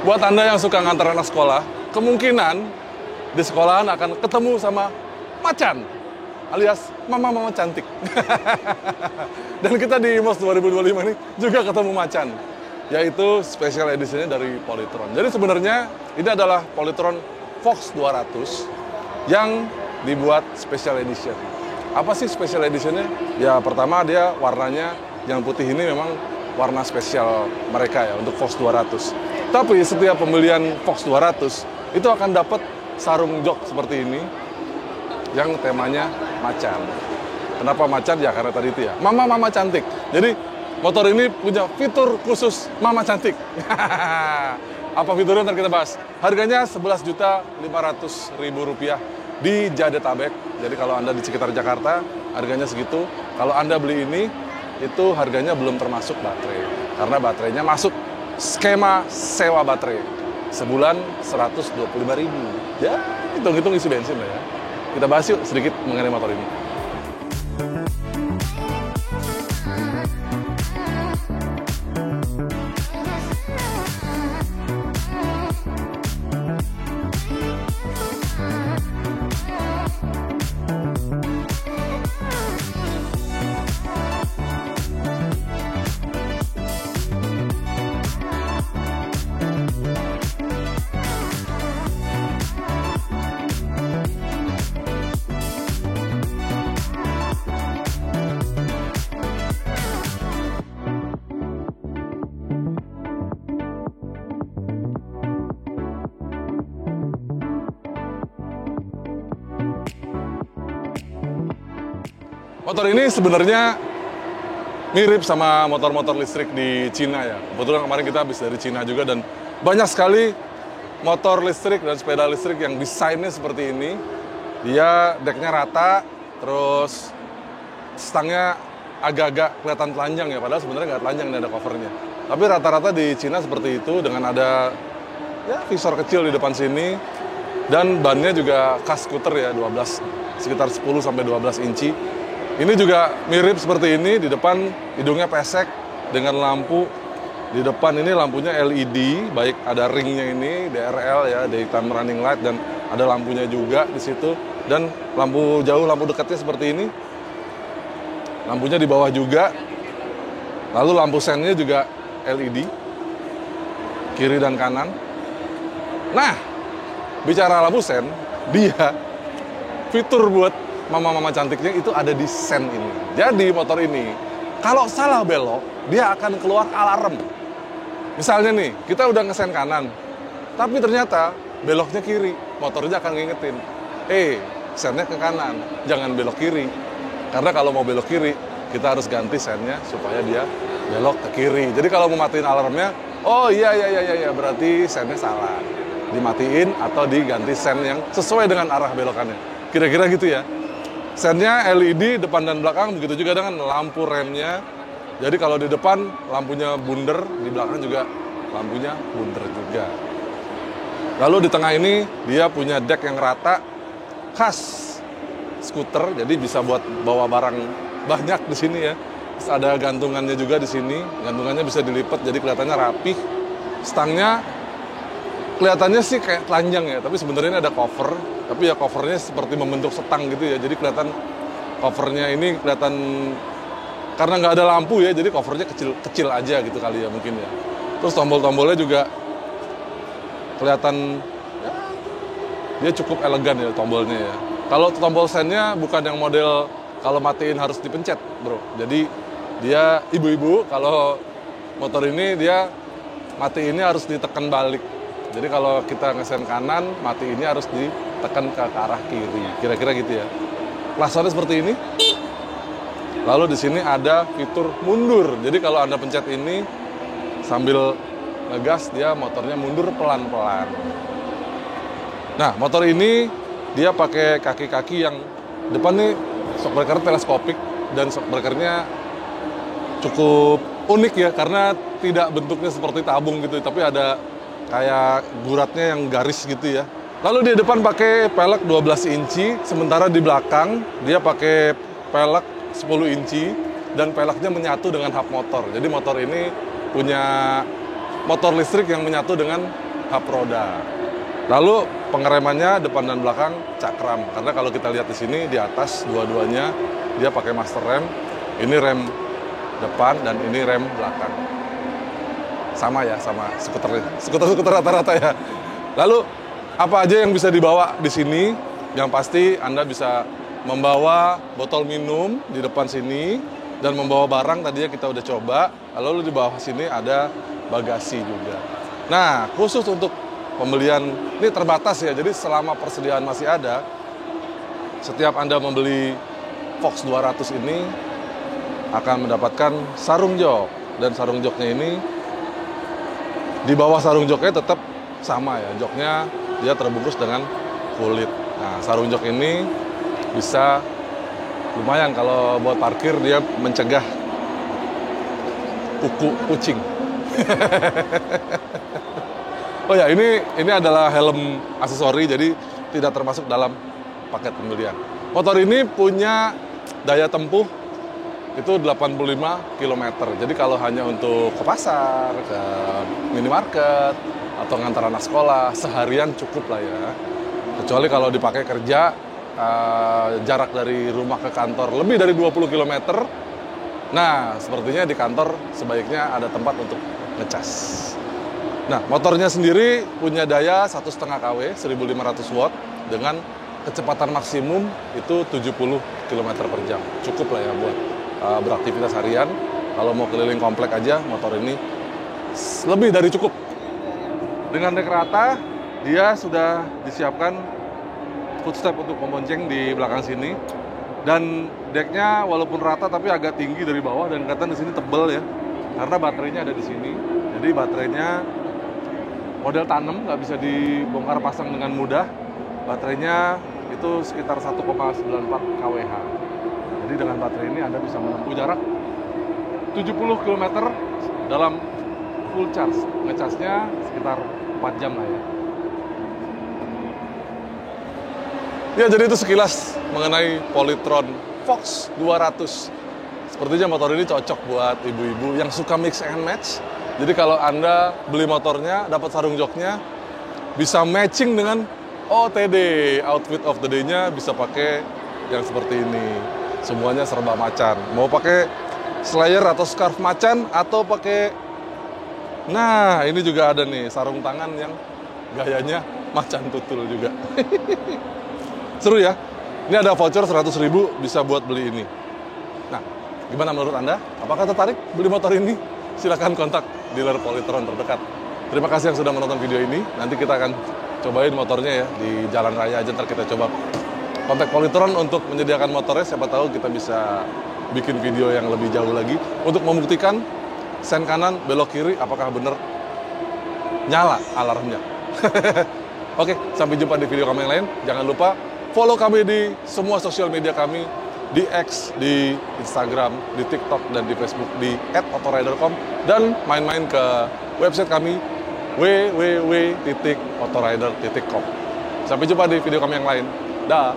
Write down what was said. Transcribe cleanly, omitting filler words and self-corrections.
Buat Anda yang suka ngantar anak sekolah, kemungkinan di sekolahan akan ketemu sama macan, alias mama-mama cantik. Dan kita di IMOS 2025 ini juga ketemu macan, yaitu special editionnya dari Polytron. Jadi sebenarnya ini adalah Polytron Fox 200 yang dibuat special edition. Apa sih special editionnya? Ya pertama dia warnanya yang putih ini memang warna spesial mereka ya untuk Fox 200. Tapi setiap pembelian Fox 200 itu akan dapat sarung jok seperti ini yang temanya macan. Kenapa macan? Ya karena tadi itu ya, mama-mama cantik. Jadi motor ini punya fitur khusus mama cantik. Apa fiturnya nanti kita bahas. Harganya Rp11.500.000 di Jadetabek. Jadi kalau Anda di sekitar Jakarta, harganya segitu. Kalau Anda beli ini, itu harganya belum termasuk baterai. Karena baterainya masuk skema sewa baterai. Sebulan 125.000. Ya, hitung-hitung isi bensin lah ya. Kita bahas yuk sedikit mengenai motor ini. Motor ini sebenarnya mirip sama motor-motor listrik di Cina ya. Kebetulan kemarin kita habis dari Cina juga dan banyak sekali motor listrik dan sepeda listrik yang desainnya seperti ini. Dia decknya rata, terus stangnya agak-agak kelihatan telanjang ya. Padahal sebenarnya nggak telanjang, ini ada covernya. Tapi rata-rata di Cina seperti itu dengan ada ya visor kecil di depan sini. Dan bannya juga khas skuter ya, 12, sekitar 10-12 inci. Ini juga mirip seperti ini, di depan hidungnya pesek dengan lampu. Di depan ini lampunya LED, baik ada ringnya ini, DRL ya, daytime running light, dan ada lampunya juga di situ. Dan lampu jauh, lampu dekatnya seperti ini. Lampunya di bawah juga. Lalu lampu sennya juga LED, kiri dan kanan. Nah, bicara lampu sen, dia fitur buat mama-mama cantiknya itu ada di sen ini. Jadi motor ini, kalau salah belok, dia akan keluar alarm. Misalnya nih, kita udah ngesen kanan, tapi ternyata beloknya kiri, motornya akan ngingetin, sennya ke kanan, jangan belok kiri. Karena kalau mau belok kiri, kita harus ganti sennya supaya dia belok ke kiri. Jadi kalau mau matiin alarmnya, oh iya, berarti sennya salah. Dimatiin atau diganti sen yang sesuai dengan arah belokannya. Kira-kira gitu ya. Sennya LED depan dan belakang, begitu juga dengan lampu remnya. Jadi kalau di depan lampunya bunder, di belakang juga lampunya bunder juga. Lalu di tengah ini dia punya deck yang rata, khas skuter, jadi bisa buat bawa barang banyak di sini ya. Terus ada gantungannya juga di sini, gantungannya bisa dilipat jadi kelihatannya rapih. Stangnya kelihatannya sih kayak telanjang ya, tapi sebenarnya ada cover. Tapi ya covernya seperti membentuk setang gitu ya, jadi kelihatan covernya ini kelihatan karena nggak ada lampu ya, jadi covernya kecil aja gitu kali ya mungkin ya. Terus tombol-tombolnya juga kelihatan ya, dia cukup elegan ya tombolnya ya. Kalau tombol sennya bukan yang model kalau matiin harus dipencet bro, jadi dia ibu-ibu kalau motor ini dia matiinnya harus ditekan balik. Jadi kalau kita ngesen kanan, mati ini harus ditekan ke arah kiri. Kira-kira gitu ya. Klasornya seperti ini. Lalu di sini ada fitur mundur. Jadi kalau Anda pencet ini sambil ngegas, dia motornya mundur pelan-pelan. Nah, motor ini dia pakai kaki-kaki yang depan nih shockbreaker teleskopik dan shockbreakernya cukup unik ya karena tidak bentuknya seperti tabung gitu, tapi ada kayak guratnya yang garis gitu ya. Lalu di depan pakai pelek 12 inci, sementara di belakang dia pakai pelek 10 inci dan peleknya menyatu dengan hub motor. Jadi motor ini punya motor listrik yang menyatu dengan hub roda. Lalu pengeremannya depan dan belakang cakram. Karena kalau kita lihat di sini di atas dua-duanya dia pakai master rem. Ini rem depan dan ini rem belakang. Sama ya, sama skuter rata-rata ya. Lalu apa aja yang bisa dibawa di sini? Yang pasti Anda bisa membawa botol minum di depan sini dan membawa barang tadinya kita udah coba. Lalu di bawah sini ada bagasi juga. Nah, khusus untuk pembelian ini terbatas ya. Jadi selama persediaan masih ada, setiap Anda membeli Fox 200 ini akan mendapatkan sarung jok. Dan sarung joknya ini di bawah sarung joknya tetap sama ya. Joknya dia terbungkus dengan kulit. Nah, sarung jok ini bisa lumayan kalau buat parkir, dia mencegah kuku kucing. Oh ya, ini adalah helm aksesori, jadi tidak termasuk dalam paket pembelian. Motor ini punya daya tempuh itu 85 km. Jadi kalau hanya untuk ke pasar, ke minimarket, atau ngantar anak sekolah, seharian cukup lah ya. Kecuali kalau dipakai kerja, jarak dari rumah ke kantor lebih dari 20 km. Nah, sepertinya di kantor sebaiknya ada tempat untuk ngecas. Nah, motornya sendiri punya daya 1,5 kW, 1500 watt, dengan kecepatan maksimum itu 70 km per jam. Cukup lah ya buat beraktivitas harian. Kalau mau keliling komplek aja, motor ini lebih dari cukup. Dengan dek rata, dia sudah disiapkan footstep untuk membonceng di belakang sini. Dan deknya walaupun rata tapi agak tinggi dari bawah, dan kelihatan di sini tebel ya. Karena baterainya ada di sini. Jadi baterainya model tanam, nggak bisa dibongkar pasang dengan mudah. Baterainya itu sekitar 1,94 kWh. Jadi dengan baterai ini Anda bisa menempuh jarak 70 km dalam full charge. Ngecasnya sekitar 4 jam lah ya. Ya, jadi itu sekilas mengenai Polytron Fox 200. Sepertinya motor ini cocok buat ibu-ibu yang suka mix and match. Jadi kalau Anda beli motornya, dapat sarung joknya, bisa matching dengan OTD, outfit of the day-nya bisa pakai yang seperti ini. Semuanya serba macan. Mau pakai slayer atau scarf macan, atau pakai... Nah, ini juga ada nih, sarung tangan yang gayanya macan tutul juga. Seru ya? Ini ada voucher 100.000 bisa buat beli ini. Nah, gimana menurut Anda? Apakah tertarik beli motor ini? Silakan kontak dealer Polytron terdekat. Terima kasih yang sudah menonton video ini. Nanti kita akan cobain motornya ya di jalan raya aja. Ntar kita coba kontak Polytron untuk menyediakan motornya. Siapa tahu kita bisa bikin video yang lebih jauh lagi untuk membuktikan sen kanan belok kiri apakah benar nyala alarmnya. Oke, sampai jumpa di video kami yang lain. Jangan lupa follow kami di semua sosial media kami, di X, di Instagram, di TikTok, dan di Facebook di @autorider.com, dan main-main ke website kami www.autorider.com. Sampai jumpa di video kami yang lain. Dah.